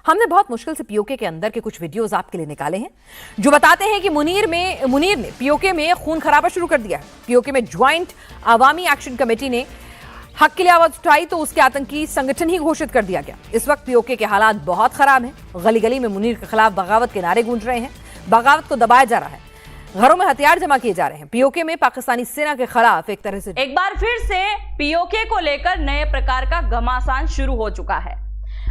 हमने बहुत मुश्किल से पीओके के अंदर के कुछ वीडियोस आपके लिए निकाले हैं जो बताते हैं कि मुनीर ने पीओके में खून खराबा शुरू कर दिया है। पीओके में ज्वाइंट अवामी एक्शन कमेटी ने हक के लिए आवाज उठाई तो उसके आतंकी संगठन ही घोषित कर दिया गया। इस वक्त पीओके के हालात बहुत खराब हैं। गली गली में मुनीर के खिलाफ बगावत के नारे गूंज रहे हैं। बगावत को दबाया जा रहा है। घरों में हथियार जमा किए जा रहे हैं। पीओके में पाकिस्तानी सेना के खिलाफ एक तरह से एक बार फिर से पीओके को लेकर नए प्रकार का घमासान शुरू हो चुका है।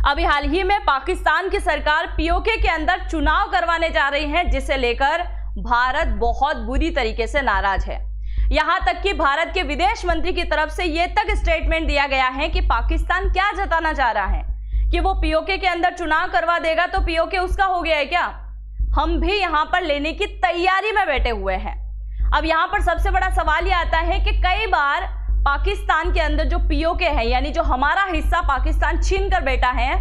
अभी हाल ही में पाकिस्तान की सरकार पीओके के अंदर चुनाव करवाने जा रही है, जिसे लेकर भारत बहुत बुरी तरीके से नाराज है। यहां तक कि भारत के विदेश मंत्री की तरफ से यह तक स्टेटमेंट दिया गया है कि पाकिस्तान क्या जताना चाह रहा है कि वो पीओके के अंदर चुनाव करवा देगा तो पीओके उसका हो गया है क्या। हम भी यहां पर लेने की तैयारी में बैठे हुए हैं। अब यहां पर सबसे बड़ा सवाल यह आता है कि कई बार पाकिस्तान के अंदर जो पीओके है, यानी जो हमारा हिस्सा पाकिस्तान छीन कर बैठा है,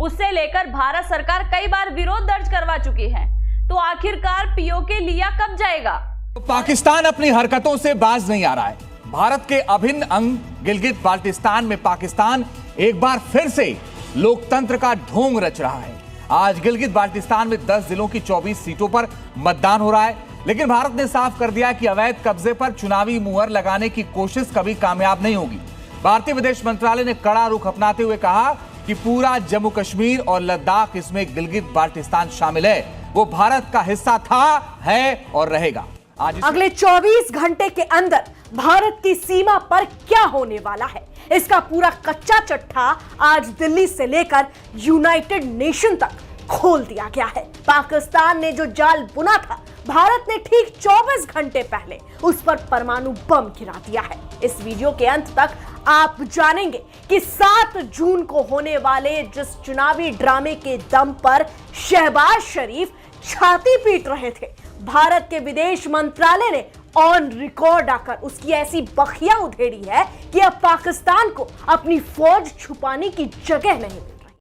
उससे लेकर भारत सरकार कई बार विरोध दर्ज करवा चुकी है। तो आखिरकार पीओके लिया कब जाएगा? तो पाकिस्तान अपनी हरकतों से बाज नहीं आ रहा है। भारत के अभिन्न अंग गिलगित बाल्टिस्तान में पाकिस्तान एक बार फिर से लोकतंत्र का ढोंग रच रहा है। आज गिलगित बाल्टिस्तान में 10 जिलों की 24 सीटों पर मतदान हो रहा है, लेकिन भारत ने साफ कर दिया कि अवैध कब्जे पर चुनावी मुहर लगाने की कोशिश कभी कामयाब नहीं होगी। भारतीय विदेश मंत्रालय ने कड़ा रुख अपनाते हुए कहा कि पूरा जम्मू कश्मीर और लद्दाख, इसमें गिलगित बाल्टिस्तान शामिल है, वो भारत का हिस्सा था, है और रहेगा। आज अगले 24 घंटे के अंदर भारत की सीमा पर क्या होने वाला है, इसका पूरा कच्चा चट्टा आज दिल्ली से लेकर यूनाइटेड नेशन तक खोल दिया गया है। पाकिस्तान ने जो जाल बुना था, भारत ने ठीक 24 घंटे पहले उस पर परमाणु बम गिरा दिया है। इस वीडियो के अंत तक आप जानेंगे कि 7 जून को होने वाले जिस चुनावी ड्रामे के दम पर शहबाज शरीफ छाती पीट रहे थे, भारत के विदेश मंत्रालय ने ऑन रिकॉर्ड आकर उसकी ऐसी बखिया उधेड़ी है कि अब पाकिस्तान को अपनी फौज छुपाने की जगह नहीं मिल रही।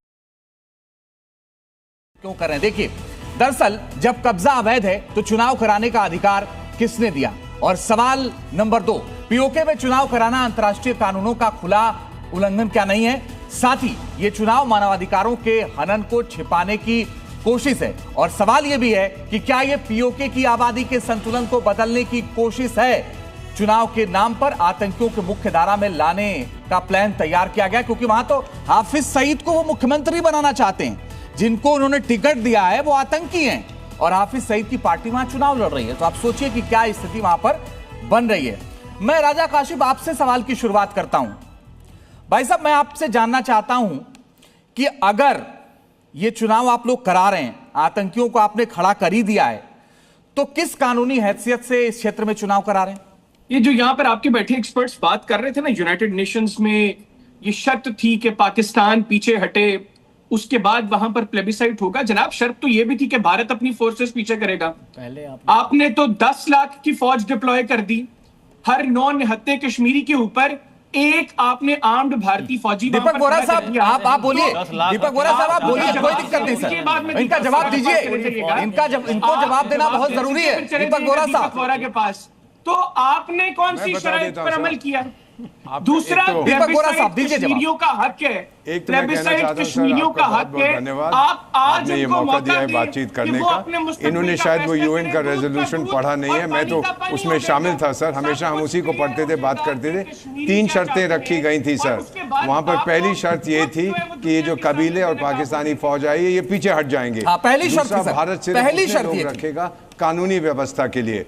क्यों कर रहे हैं? देखिए, दरअसल जब कब्जा अवैध है तो चुनाव कराने का अधिकार किसने दिया? और सवाल नंबर 2, पीओके में चुनाव कराना अंतर्राष्ट्रीय कानूनों का खुला उल्लंघन क्या नहीं है? साथ ही ये चुनाव मानवाधिकारों के हनन को छिपाने की कोशिश है। और सवाल यह भी है कि क्या यह पीओके की आबादी के संतुलन को बदलने की कोशिश है? चुनाव के नाम पर आतंकियों के मुख्य धारा में लाने का प्लान तैयार किया गया, क्योंकि वहां तो हाफिज सईद को वो मुख्यमंत्री बनाना चाहते हैं। जिनको उन्होंने टिकट दिया है वो आतंकी हैं और हाफिज सईद की पार्टी वहां चुनाव लड़ रही है। तो आप सोचिए कि क्या स्थिति वहां पर बन रही है। मैं राजा काशिफ आपसे सवाल की शुरुआत करता हूं। भाई साहब, मैं आपसे जानना चाहता हूं कि अगर ये चुनाव आप लोग करा रहे हैं, आतंकियों को आपने खड़ा कर ही दिया है, तो किस कानूनी हैसियत से इस क्षेत्र में चुनाव करा रहे हैं? ये जो यहां पर आपके बैठे एक्सपर्ट्स बात कर रहे थे ना, यूनाइटेड नेशंस में ये शर्त थी कि पाकिस्तान पीछे हटे, उसके बाद वहां पर प्लेबिसाइट होगा। जनाब, शर्त तो ये भी थी कि भारत अपनी फोर्सेस पीछे करेगा। पहले आपने तो 10 लाख की फौज डिप्लॉय कर दी। हर 9 निहत्ते कश्मीरी के ऊपर एक आपने आर्म्ड भारतीय फौजी। दीपक बोरा साहब, आप बोलिए। दीपक बोरा साहब, आप बोलिए, कोई दिक्कत नहीं सर, इनका जवाब दीजिए। इनको जवाब देना बहुत जरूरी है। दीपक बोरा साहब के पास तो आपने कौन सी शराइत पर अमल किया? दूसरा, दीपक बोरा साहब दीजिए जवाब। कश्मीरियों का हक है, एक तो मैं कहना चाहता हूं सर, आपका बहुत बहुत धन्यवाद। आपने ये मौका दिया है बातचीत करने का। इन्होंने शायद वो यूएन का रेजोल्यूशन पढ़ा नहीं है, मैं तो उसमें शामिल था सर। हमेशा हम उसी को पढ़ते थे, बात करते थे। 3 शर्तें रखी गई थी सर वहां पर। पहली शर्त ये थी कि ये जो कबीले और पाकिस्तानी फौज आई है, ये पीछे हट जाएंगे। पहली शर्त भारत सिर्फ लोग रखेगा कानूनी व्यवस्था के लिए।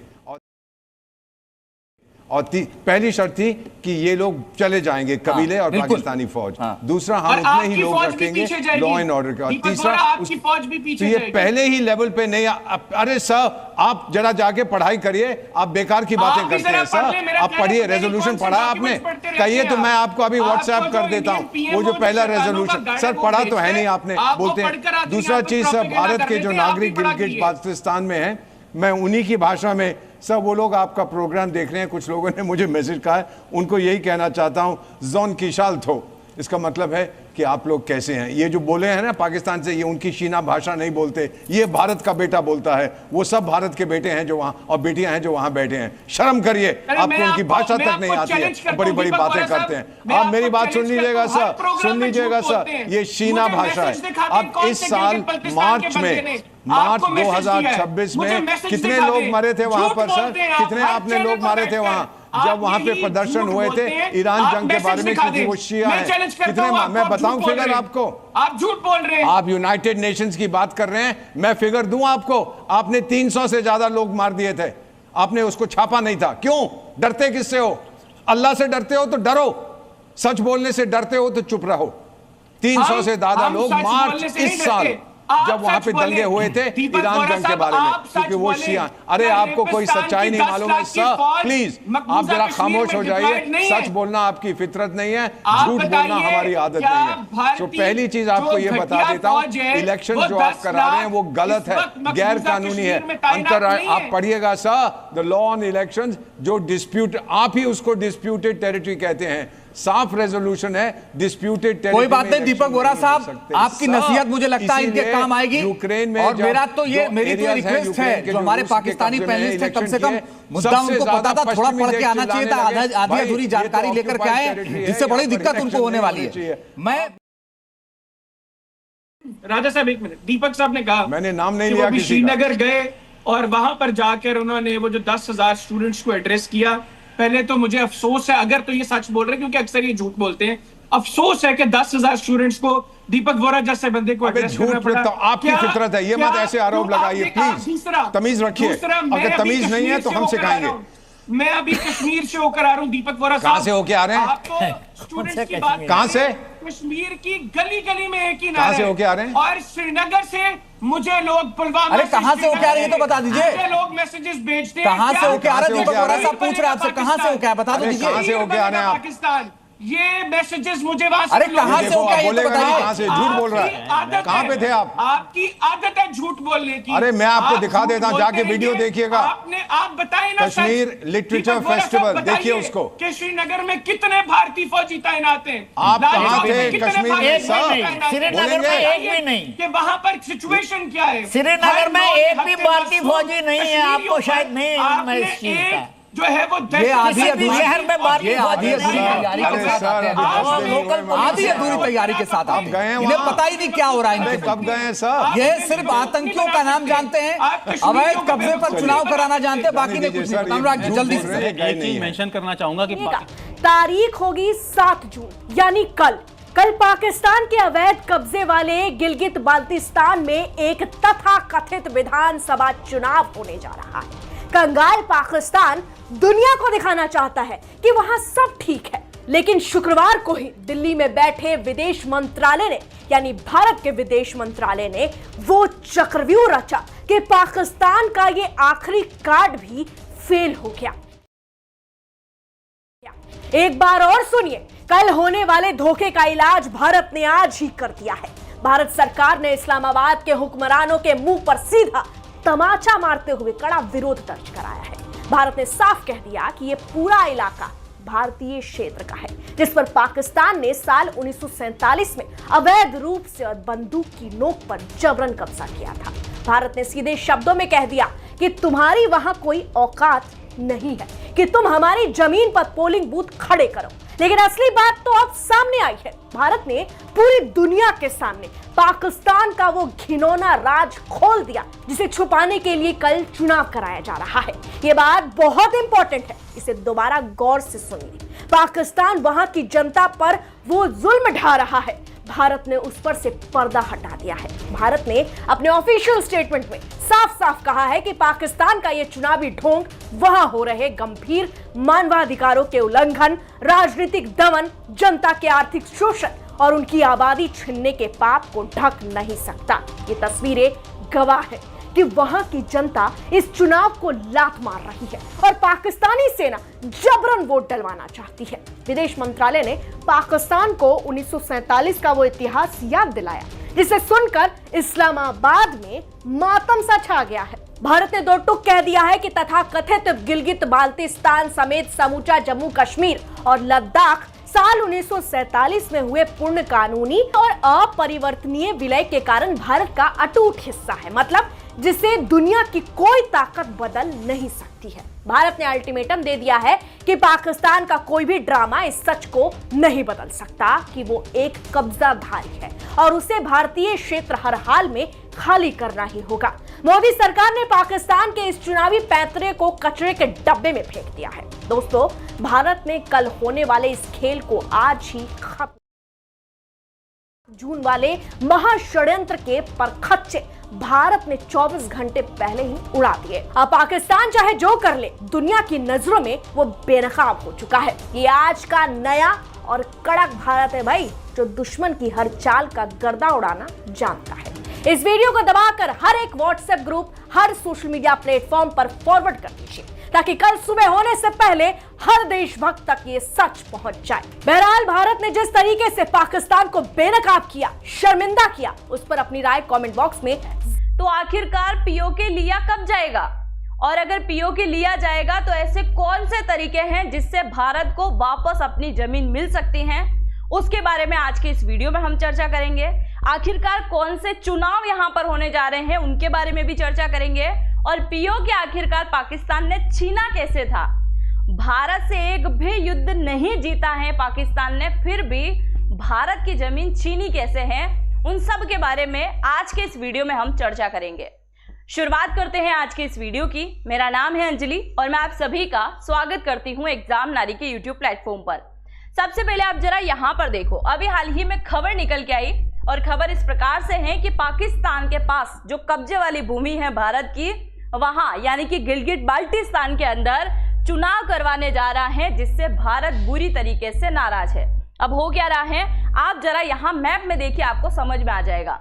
और पहली शर्त थी कि ये लोग चले जाएंगे, कबीले और पाकिस्तानी फौज। दूसरा, हम उतने ही लोग रखेंगे लॉ एंड ऑर्डर का। तीसरा, तो ये पहले ही लेवल पे नहीं। अरे सर, आप जरा जाके पढ़ाई करिए, आप बेकार की बातें करते हैं सर। आप पढ़िए, रेजोल्यूशन पढ़ा आपने? कहिए तो मैं आपको अभी व्हाट्सएप कर देता हूँ वो जो पहला रेजोल्यूशन। सर, पढ़ा तो है नहीं आपने, बोलते हैं। दूसरा चीज सर, भारत के जो नागरिक गिलगित बाल्टिस्तान में हैं, मैं उन्हीं की भाषा में सर, वो लोग आपका प्रोग्राम देख रहे हैं, कुछ लोगों ने मुझे मैसेज कहा है, उनको यही कहना चाहता हूं, जोन की शाल थो इसका मतलब है कि आप लोग कैसे हैं। ये जो बोले हैं ना पाकिस्तान से, ये उनकी शीना भाषा नहीं बोलते, ये भारत का बेटा बोलता है। वो सब भारत के बेटे हैं जो वहां और बेटियां हैं जो वहां बैठे हैं। शर्म करिए, आपको उनकी भाषा तक नहीं आती है, बड़ी बड़ी बातें करते हैं। आप मेरी बात सुन लीजिएगा सर, सुन लीजिएगा सर, ये शीना भाषा है। अब इस साल मार्च 2026 में कितने लोग मरे थे वहां पर सर? कितने आपने लोग मारे थे वहां जब वहां पे प्रदर्शन हुए थे ईरान जंग के बारे में, क्योंकि वो शिया है? कितने? मैं बताऊं फिगर आपको? आप झूठ बोल रहे हैं। आप यूनाइटेड नेशंस की बात कर रहे हैं, मैं फिगर दूं आपको? आपने 300 से ज्यादा लोग मार दिए थे, आपने उसको छापा नहीं था। क्यों? डरते किससे हो? अल्लाह से डरते हो तो डरो, सच बोलने से डरते हो तो चुप रहो। 300 से ज्यादा लोग मार्च इस साल जब वहां पे दंगे हुए थे ईरान जंग के बारे में, क्योंकि वो शिया। अरे आपको कोई सच्चाई नहीं मालूम है सर? प्लीज आप जरा खामोश हो जाइए। सच बोलना आपकी फितरत नहीं है, झूठ बोलना हमारी आदत नहीं है। तो पहली चीज आपको ये बता देता हूँ, इलेक्शन जो आप करा रहे हैं वो गलत है, गैर कानूनी है। आप पढ़िएगा sir, the law on election, जो डिस्प्यूट, आप ही उसको डिस्प्यूटेड टेरिटरी कहते हैं। साफ रेजोल्यूशन है, डिस्प्यूटेड टेरिटरी। कोई बात नहीं दीपक वोरा साहब, आपकी नसीहत मुझे लगता है इनके काम आएगी। यूक्रेन में और मेरा तो ये मेरी तो रिक्वेस्ट है, जो हमारे पाकिस्तानी पैनलिस्ट हैं, कम से कम मुद्दा उनको पता था, थोड़ा पढ़ के आना चाहिए था, आधी अधूरी जानकारी लेकर के आए, जिससे बड़ी दिक्कत उनको होने वाली है। मैं राजा साहब एक मिनट, दीपक साहब ने कहा, मैंने नाम नहीं लिया, श्रीनगर गए और वहां पर जाकर उन्होंने वो जो 10,000 स्टूडेंट्स को एड्रेस किया। पहले तो मुझे अफसोस है, अगर तो ये सच बोल रहे हैं, क्योंकि अक्सर ये झूठ बोलते हैं, अफसोस है कि 10,000 स्टूडेंट्स को दीपक वोरा जैसे बंदे को एड्रेस करना पड़ा। तो आपकी फितरत है, ये मत ऐसे आरोप लगाइए प्लीज, तमीज रखिए। अगर तमीज नहीं है तो हम सिखाएंगे। मैं अभी कश्मीर से होकर आ रहा हूँ दीपक वोरा साहब। कहां से होके आ रहे हैं? आपको स्टूडेंट्स की बात कहां से? कश्मीर की गली गली में एक ही नारा कहां से होके आ रहे हैं? और श्रीनगर से मुझे लोग पुलवामा, अरे कहां से होके आ रहे हैं तो बता दीजिए। लोग मैसेजेस भेजते हैं, कहां से होके आ रहे हैं? दीपक वोरा साहब पूछ रहे हैं आपसे, कहां से होके आ, बता दो दीजिए। कहां से होके आ रहे हैं आप? पाकिस्तान, ये मैसेजेस मुझे वहां से। अरे कहां से होके आए ये तो बताइए। कहां से? झूठ बोल रहा है। कहां पे थे आप? आपकी आदत है झूठ बोलने की। अरे मैं आपको दिखा देता हूं, जाके वीडियो देखिएगा। आप बताइए ना, कश्मीर लिटरेचर फेस्टिवल देखिए उसको, कि श्रीनगर में कितने भारतीय फौजी तैनात हैं। आप कहां थे कश्मीर में? श्रीनगर में एक भी नहीं, कि वहां पर सिचुएशन क्या है? श्रीनगर में एक भी भारतीय फौजी नहीं है, आपको शायद नहीं है इस चीज का। जो है वो ये आधी अधूरी शहर में भारतीय आधी अधूरी तैयारी के साथ आते हैं, आधी अधूरी तैयारी के साथ आते हैं। इन्हें पता ही नहीं क्या हो रहा है इनके। कब गए हैं सर? ये सिर्फ आतंकियों का नाम जानते हैं, अवैध कब्जे पर चुनाव कराना जानते हैं, बाकी नहीं कुछ नहीं। अनुराग जी जल्दी से एक चीज मेंशन करना चाहूंगा कि तारीख होगी 7 जून यानी कल पाकिस्तान के अवैध कब्जे वाले गिलगित बाल्टिस्तान में एक तथाकथित विधानसभा चुनाव होने जा रहा है। कंगाल पाकिस्तान दुनिया को दिखाना चाहता है कि वहां सब ठीक है, लेकिन शुक्रवार को ही दिल्ली में बैठे विदेश मंत्रालय ने, यानी भारत के विदेश मंत्रालय ने वो चक्रव्यूह रचा कि पाकिस्तान का ये आखिरी कार्ड भी फेल हो गया। एक बार और सुनिए, कल होने वाले धोखे का इलाज भारत ने आज ही कर दिया है। भारत सरकार ने इस्लामाबाद के हुक्मरानों के मुंह पर सीधा तमाचा मारते हुए कड़ा विरोध दर्ज कराया है। भारत ने साफ कह दिया कि यह पूरा इलाका भारतीय क्षेत्र का है, जिस पर पाकिस्तान ने साल 1947 में अवैध रूप से बंदूक की नोक पर जबरन कब्जा किया था। भारत ने सीधे शब्दों में कह दिया कि तुम्हारी वहां कोई औकात नहीं है कि तुम हमारी जमीन पर पोलिंग बूथ खड़े करो। लेकिन असली बात तो अब सामने आई है। भारत ने पूरी दुनिया के सामने पाकिस्तान का वो घिनौना राज खोल दिया, जिसे छुपाने के लिए कल चुनाव कराया जा रहा है। ये बात बहुत इंपॉर्टेंट है, इसे दोबारा गौर से सुनिए। पाकिस्तान वहां की जनता पर वो जुल्म ढा रहा है, भारत ने उस पर से पर्दा हटा दिया है। भारत ने अपने ऑफिशियल स्टेटमेंट में साफ साफ कहा है कि पाकिस्तान का यह चुनावी ढोंग वहां हो रहे गंभीर मानवाधिकारों के उल्लंघन, राजनीतिक दमन, जनता के आर्थिक शोषण और उनकी आबादी छीनने के पाप को ढक नहीं सकता। ये तस्वीरें गवाह है कि वहां की जनता इस चुनाव को लात मार रही है और पाकिस्तानी सेना जबरन वोट डलवाना चाहती है। विदेश मंत्रालय ने पाकिस्तान को 1947 का वो इतिहास याद दिलाया, जिसे सुनकर इस्लामाबाद में मातम सा छा गया है। भारत ने दो टूक कह दिया है कि तथाकथित गिलगित बाल्टिस्तान समेत समूचा जम्मू कश्मीर और लद्दाख साल 1947 में हुए पूर्ण कानूनी और अपरिवर्तनीय विलय के कारण भारत का अटूट हिस्सा है, मतलब जिसे दुनिया की कोई ताकत बदल नहीं सकती है। भारत ने अल्टीमेटम दे दिया है कि पाकिस्तान का कोई भी ड्रामा इस सच को नहीं बदल सकता कि वो एक कब्जाधारी है और उसे भारतीय क्षेत्र हर हाल में खाली करना ही होगा। मोदी सरकार ने पाकिस्तान के इस चुनावी पैंतरे को कचरे के डब्बे में फेंक दिया है। दोस्तों, भारत में कल होने वाले इस खेल को आज ही खत्म जून वाले महाषड्यंत्र के परखच्चे भारत ने 24 घंटे पहले ही उड़ा दिए। अब पाकिस्तान चाहे जो कर ले, दुनिया की नजरों में वो बेनकाब हो चुका है। ये आज का नया और कड़क भारत है भाई, जो दुश्मन की हर चाल का गर्दा उड़ाना जानता है। इस वीडियो को दबाकर हर एक व्हाट्सएप ग्रुप, हर सोशल मीडिया प्लेटफॉर्म पर फॉरवर्ड कर दीजिए, ताकि कल सुबह होने से पहले हर देशभक्त तक ये सच पहुंच जाए। बहरहाल, भारत ने जिस तरीके से पाकिस्तान को बेनकाब किया, शर्मिंदा किया, उस पर अपनी राय कमेंट बॉक्स में। तो आखिरकार पीओके लिया कब जाएगा, और अगर पीओके लिया जाएगा तो ऐसे कौन से तरीके हैं जिससे भारत को वापस अपनी जमीन मिल सकती है, उसके बारे में आज के इस वीडियो में हम चर्चा करेंगे। आखिरकार कौन से चुनाव यहां पर होने जा रहे हैं, उनके बारे में भी चर्चा करेंगे। और पीओके आखिरकार पाकिस्तान ने छीना कैसे था। भारत से एक भी युद्ध नहीं जीता है पाकिस्तान ने, फिर भी भारत की जमीन छीनी कैसे है, उन सब के बारे में आज के इस वीडियो में हम चर्चा करेंगे। शुरुआत करते हैं आज के इस वीडियो की। मेरा नाम है अंजलि और मैं आप सभी का स्वागत करती हूं एग्जाम नारी के यूट्यूब प्लेटफॉर्म पर। सबसे पहले आप जरा यहां पर देखो, अभी हाल ही में खबर निकल के आई और खबर इस प्रकार से है कि पाकिस्तान के पास जो कब्जे वाली भूमि है भारत की, वहां यानी कि गिलगिट बाल्टिस्तान के अंदर चुनाव करवाने जा रहा है, जिससे भारत बुरी तरीके से नाराज है। अब हो क्या रहा है, आप जरा यहाँ मैप में देखिए, आपको समझ में आ जाएगा।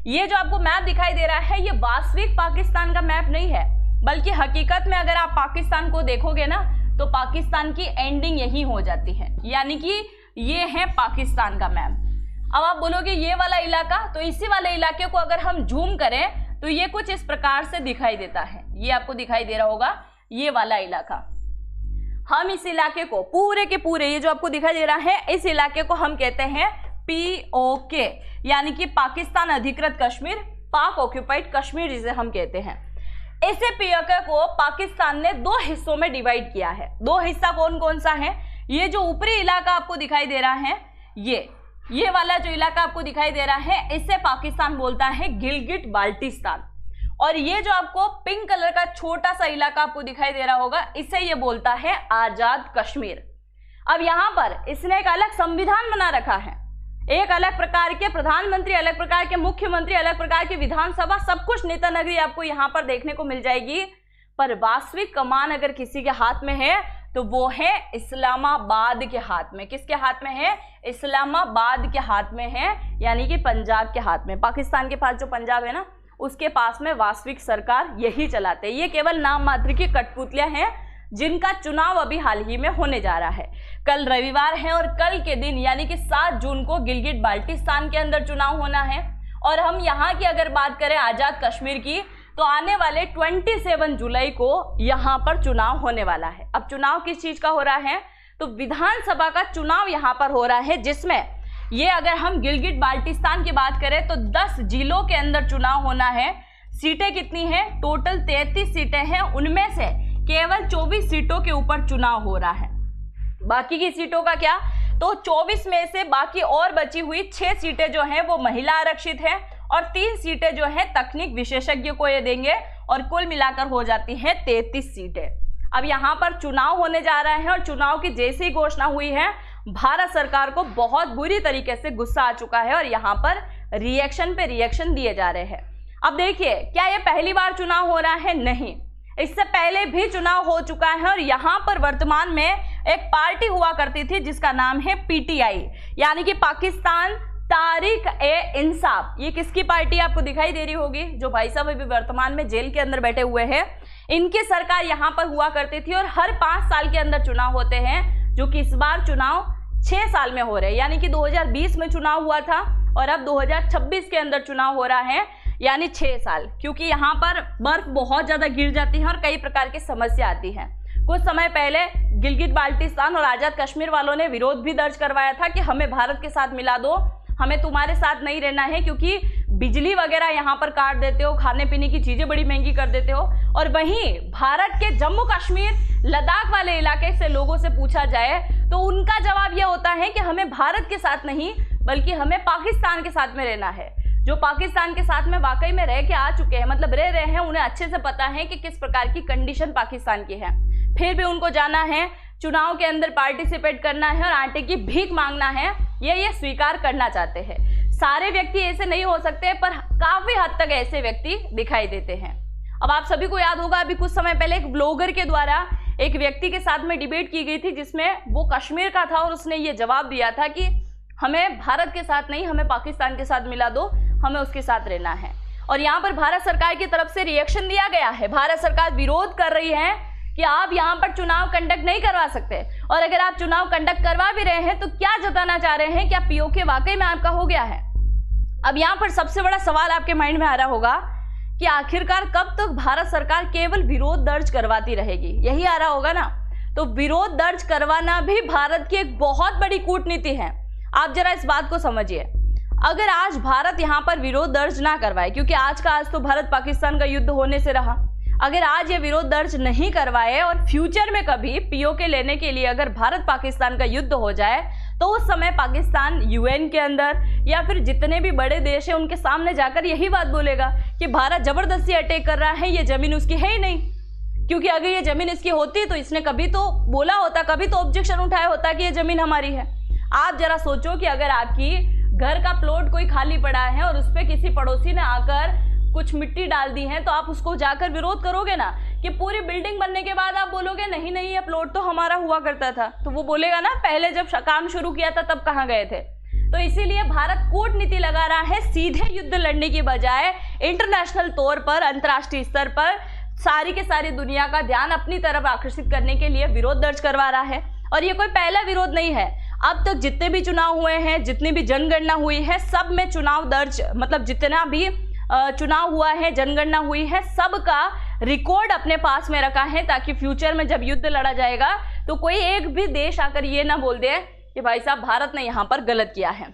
ये जो आपको मैप दिखाई दे रहा है, ये वास्तविक पाकिस्तान का मैप नहीं है, बल्कि हकीकत में अगर आप पाकिस्तान को देखोगे ना, तो पाकिस्तान की एंडिंग यही हो जाती है, यानी कि ये है पाकिस्तान का मैप। अब आप बोलोगे ये वाला इलाका, तो इसी वाले इलाके को अगर हम जूम करें तो ये कुछ इस प्रकार से दिखाई देता है। ये आपको दिखाई दे रहा होगा, ये वाला इलाका। हम इस इलाके को पूरे के पूरे, ये जो आपको दिखाई दे रहा है, इस इलाके को हम कहते हैं पीओके, यानी कि पाकिस्तान अधिकृत कश्मीर, पाक ऑक्यूपाइड कश्मीर जिसे हम कहते हैं। इसे पीओके को पाकिस्तान ने दो हिस्सों में डिवाइड किया है। दो हिस्सा कौन कौन सा है, ये जो ऊपरी इलाका आपको दिखाई दे रहा है, ये वाला जो इलाका आपको दिखाई दे रहा है, इसे पाकिस्तान बोलता है गिलगिट बाल्टिस्तान। और ये जो आपको पिंक कलर का छोटा सा इलाका आपको दिखाई दे रहा होगा, इसे ये बोलता है आजाद कश्मीर। अब यहाँ पर इसने एक अलग संविधान बना रखा है, एक अलग प्रकार के प्रधानमंत्री, अलग प्रकार के मुख्यमंत्री, अलग प्रकार की विधानसभा, सब कुछ नेता नगरी आपको यहाँ पर देखने को मिल जाएगी। पर वास्तविक कमान अगर किसी के हाथ में है तो वो है इस्लामाबाद के हाथ में। किसके हाथ में है? इस्लामाबाद के हाथ में है, यानी कि पंजाब के हाथ में। पाकिस्तान के पास जो पंजाब है ना, उसके पास में वास्तविक सरकार यही चलाते हैं। ये केवल नाम मात्र की कठपुतलियां हैं, जिनका चुनाव अभी हाल ही में होने जा रहा है। कल रविवार है और कल के दिन यानी कि 7 जून को गिलगिट बाल्टिस्तान के अंदर चुनाव होना है। और हम यहाँ की अगर बात करें आजाद कश्मीर की, तो आने वाले 27 जुलाई को यहाँ पर चुनाव होने वाला है। अब चुनाव किस चीज का हो रहा है? तो विधानसभा का चुनाव यहाँ पर हो रहा है, जिसमें ये अगर हम गिलगिट बाल्टिस्तान की बात करें तो 10 जिलों के अंदर चुनाव होना है। सीटें कितनी हैं? टोटल 33 सीटें हैं, उनमें से केवल 24 सीटों के ऊपर चुनाव हो रहा है। बाकी की सीटों का क्या? तो 24 में से बाकी और बची हुई 6 सीटें जो हैं वो महिला आरक्षित हैं और 3 सीटें जो हैं तकनीक विशेषज्ञ को ये देंगे और कुल मिलाकर हो जाती हैं 33 सीटें। अब यहाँ पर चुनाव होने जा रहा है और चुनाव की जैसी ही घोषणा हुई है, भारत सरकार को बहुत बुरी तरीके से गुस्सा आ चुका है और यहाँ पर रिएक्शन पे रिएक्शन दिए जा रहे हैं। अब देखिए, क्या ये पहली बार चुनाव हो रहा है? नहीं, इससे पहले भी चुनाव हो चुका है और यहाँ पर वर्तमान में एक पार्टी हुआ करती थी जिसका नाम है पीटीआई, यानी कि पाकिस्तान तहरीक-ए-इंसाफ। ये किसकी पार्टी आपको दिखाई दे रही होगी? जो भाई साहब अभी वर्तमान में जेल के अंदर बैठे हुए हैं, इनकी सरकार यहाँ पर हुआ करती थी और हर 5 साल के अंदर चुनाव होते हैं, जो कि इस बार चुनाव 6 साल में हो रहे हैं। यानी कि 2020 में चुनाव हुआ था और अब 2026 के अंदर चुनाव हो रहा है, यानी 6 साल, क्योंकि यहाँ पर बर्फ बहुत ज्यादा गिर जाती है और कई प्रकार की समस्या आती है। कुछ समय पहले गिलगित बाल्टिस्तान और आजाद कश्मीर वालों ने विरोध भी दर्ज करवाया था कि हमें भारत के साथ मिला दो, हमें तुम्हारे साथ नहीं रहना है क्योंकि बिजली वगैरह यहाँ पर काट देते हो, खाने पीने की चीजें बड़ी महंगी कर देते हो। और वहीं भारत के जम्मू कश्मीर, लद्दाख वाले इलाके से लोगों से पूछा जाए तो उनका जवाब यह होता है कि हमें भारत के साथ नहीं बल्कि हमें पाकिस्तान के साथ में रहना है। जो पाकिस्तान के साथ में वाकई में रह के आ चुके हैं, मतलब रह रहे हैं, उन्हें अच्छे से पता है कि किस प्रकार की कंडीशन पाकिस्तान की है। फिर भी उनको जाना है, चुनाव के अंदर पार्टिसिपेट करना है और आटे की भीख मांगना है, ये स्वीकार करना चाहते हैं। सारे व्यक्ति ऐसे नहीं हो सकते, पर काफी हद तक ऐसे व्यक्ति दिखाई देते हैं। अब आप सभी को याद होगा, अभी कुछ समय पहले एक ब्लॉगर के द्वारा एक व्यक्ति के साथ में डिबेट की गई थी जिसमें वो कश्मीर का था और उसने ये जवाब दिया था कि हमें भारत के साथ नहीं, हमें पाकिस्तान के साथ मिला दो, हमें उसके साथ रहना है। और यहाँ पर भारत सरकार की तरफ से रिएक्शन दिया गया है। भारत सरकार विरोध कर रही है कि आप यहाँ पर चुनाव कंडक्ट नहीं करवा सकते, और अगर आप चुनाव कंडक्ट करवा भी रहे हैं तो क्या जताना चाह रहे हैं, क्या पीओके वाकई में आपका हो गया है। अब यहाँ पर सबसे बड़ा सवाल आपके माइंड में आ रहा होगा कि आखिरकार कब तक भारत सरकार केवल विरोध दर्ज करवाती रहेगी, यही आ रहा होगा ना। तो विरोध दर्ज करवाना भी भारत की एक बहुत बड़ी कूटनीति है। आप जरा इस बात को समझिए, अगर आज भारत यहाँ पर विरोध दर्ज ना करवाए, क्योंकि आज का आज तो भारत पाकिस्तान का युद्ध होने से रहा, अगर आज ये विरोध दर्ज नहीं करवाए और फ्यूचर में कभी पीओके लेने के लिए अगर भारत पाकिस्तान का युद्ध हो जाए तो उस समय पाकिस्तान यूएन के अंदर या फिर जितने भी बड़े देश हैं उनके सामने जाकर यही बात बोलेगा कि भारत जबरदस्ती अटैक कर रहा है, ये जमीन उसकी है ही नहीं। क्योंकि अगर ये जमीन इसकी होती तो इसने कभी तो बोला होता, कभी तो ऑब्जेक्शन उठाया होता कि ये जमीन हमारी है। आप जरा सोचो कि अगर आपकी घर का प्लॉट कोई खाली पड़ा है और उस पर किसी पड़ोसी ने आकर कुछ मिट्टी डाल दी है तो आप उसको जाकर विरोध करोगे ना, कि पूरी बिल्डिंग बनने के बाद आप बोलोगे नहीं नहीं ये प्लॉट तो हमारा हुआ करता था, तो वो बोलेगा ना पहले जब काम शुरू किया था तब कहाँ गए थे। तो इसीलिए भारत कूटनीति लगा रहा है, सीधे युद्ध लड़ने की बजाय इंटरनेशनल तौर पर, अंतर्राष्ट्रीय स्तर पर सारी के सारी दुनिया का ध्यान अपनी तरफ आकर्षित करने के लिए विरोध दर्ज करवा रहा है। और ये कोई पहला विरोध नहीं है, अब तक जितने भी चुनाव हुए हैं, जितनी भी जनगणना हुई है, सब में चुनाव दर्ज, मतलब जितना भी चुनाव हुआ है, जनगणना हुई है, सबका रिकॉर्ड अपने पास में रखा है, ताकि फ्यूचर में जब युद्ध लड़ा जाएगा तो कोई एक भी देश आकर ये ना बोल दे कि भाई साहब भारत ने यहाँ पर गलत किया है।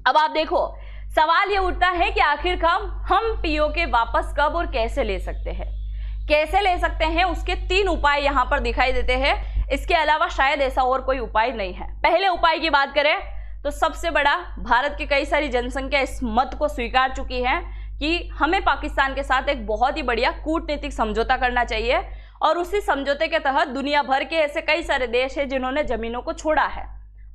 अब आप देखो, सवाल ये उठता है कि आखिरकार हम पीओके वापस कब और कैसे ले सकते हैं, कैसे ले सकते हैं। उसके 3 उपाय यहाँ पर दिखाई देते हैं, इसके अलावा शायद ऐसा और कोई उपाय नहीं है। पहले उपाय की बात करें तो सबसे बड़ा, भारत की कई सारी जनसंख्या इस मत को स्वीकार चुकी है कि हमें पाकिस्तान के साथ एक बहुत ही बढ़िया कूटनीतिक समझौता करना चाहिए, और उसी समझौते के तहत दुनिया भर के ऐसे कई सारे देश हैं जिन्होंने जमीनों को छोड़ा है,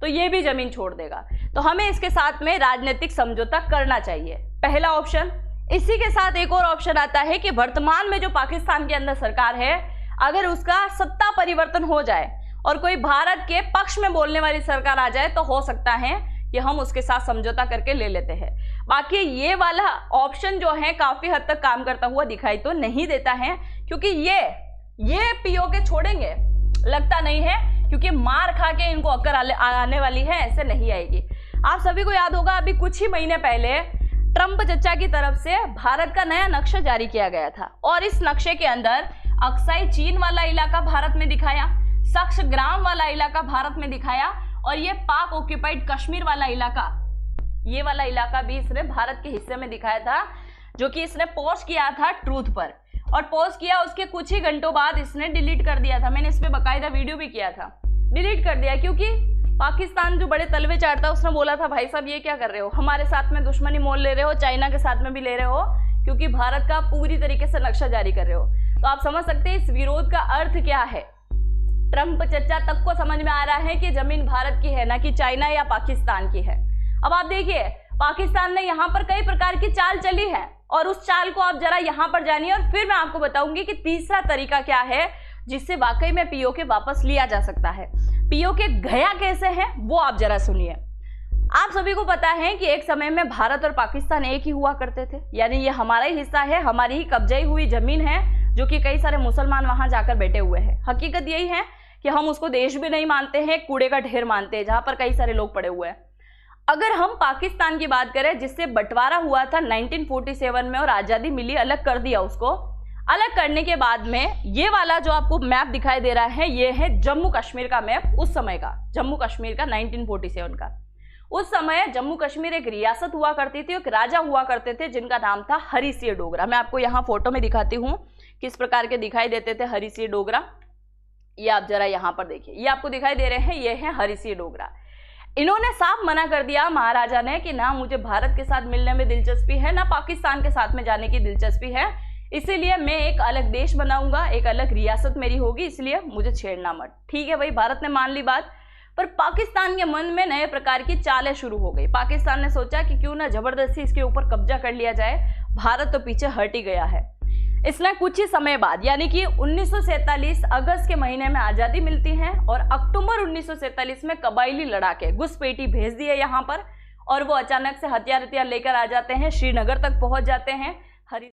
तो ये भी जमीन छोड़ देगा। तो हमें इसके साथ में राजनीतिक समझौता करना चाहिए, पहला ऑप्शन। इसी के साथ एक और ऑप्शन आता है कि वर्तमान में जो पाकिस्तान के अंदर सरकार है, अगर उसका सत्ता परिवर्तन हो जाए और कोई भारत के पक्ष में बोलने वाली सरकार आ जाए तो हो सकता है कि हम उसके साथ समझौता करके ले लेते हैं। बाकी ये वाला ऑप्शन जो है काफी हद तक काम करता हुआ दिखाई तो नहीं देता है, क्योंकि ये पीओके छोड़ेंगे लगता नहीं है, क्योंकि मार खा के इनको अक्कर आने वाली है, ऐसे नहीं आएगी। आप सभी को याद होगा, अभी कुछ ही महीने पहले ट्रंप चचा की तरफ से भारत का नया नक्शा जारी किया गया था, और इस नक्शे के अंदर अक्साई चीन वाला इलाका भारत में दिखाया, सक्सग्राम वाला इलाका भारत में दिखाया, और ये पाक ऑक्यूपाइड कश्मीर वाला इलाका, ये वाला इलाका भी इसने भारत के हिस्से में दिखाया था, जो कि इसने पोस्ट किया था ट्रूथ पर। और पोस्ट किया उसके कुछ ही घंटों बाद इसने डिलीट कर दिया था। मैंने इस पे बाकायदा वीडियो भी किया था, डिलीट कर दिया, क्योंकि पाकिस्तान जो बड़े तलवे चाटता है उसने बोला था भाई साहब ये क्या कर रहे हो, हमारे साथ में दुश्मनी मोल ले रहे हो, चाइना के साथ में भी ले रहे हो, क्योंकि भारत का पूरी तरीके से नक्शा जारी कर रहे हो। तो आप समझ सकते हैं इस विरोध का अर्थ क्या है। ट्रंप चचा तक को समझ में आ रहा है कि जमीन भारत की है, ना कि चाइना या पाकिस्तान की है। अब आप देखिए, पाकिस्तान ने यहाँ पर कई प्रकार की चाल चली है, और उस चाल को आप जरा यहाँ पर जानिए, और फिर मैं आपको बताऊंगी कि तीसरा तरीका क्या है जिससे वाकई में पीओके वापस लिया जा सकता है। पीओके गया कैसे है वो आप जरा सुनिए। आप सभी को पता है कि एक समय में भारत और पाकिस्तान एक ही हुआ करते थे, यानी ये हमारा ही हिस्सा है, हमारी ही कब्जाई हुई जमीन है, जो कि कई सारे मुसलमान वहां जाकर बैठे हुए हैं। हकीकत यही है कि हम उसको देश भी नहीं मानते हैं, कूड़े का ढेर मानते हैं, जहां पर कई सारे लोग पड़े हुए हैं। अगर हम पाकिस्तान की बात करें, जिससे बंटवारा हुआ था 1947 में और आज़ादी मिली, अलग कर दिया उसको, अलग करने के बाद में ये वाला जो आपको मैप दिखाई दे रहा है, ये है जम्मू कश्मीर का मैप उस समय का, जम्मू कश्मीर का 1947 का। उस समय जम्मू कश्मीर एक रियासत हुआ करती थी, एक राजा हुआ करते थे जिनका नाम था हरि सिंह डोगरा। मैं आपको यहाँ फोटो में दिखाती हूँ किस प्रकार के दिखाई देते थे हरि सिंह डोगरा। ये आप जरा यहाँ पर देखिए, ये आपको दिखाई दे रहे हैं, ये है हरि सिंह डोगरा। इन्होंने साफ मना कर दिया महाराजा ने कि ना मुझे भारत के साथ मिलने में दिलचस्पी है, ना पाकिस्तान के साथ में जाने की दिलचस्पी है, इसीलिए मैं एक अलग देश बनाऊंगा, एक अलग रियासत मेरी होगी, इसलिए मुझे छेड़ना मत। ठीक है भाई, भारत ने मान ली बात, पर पाकिस्तान के मन में नए प्रकार की चालें शुरू हो गई। पाकिस्तान ने सोचा कि क्यों ना जबरदस्ती इसके ऊपर कब्जा कर लिया जाए, भारत तो पीछे हट ही गया है। इसलिए कुछ ही समय बाद यानी कि 1947 अगस्त के महीने में आज़ादी मिलती है और अक्टूबर 1947 में कबायली लड़ाके घुसपैठी भेज दिए यहाँ पर, और वो अचानक से हथियार लेकर आ जाते हैं, श्रीनगर तक पहुंच जाते हैं।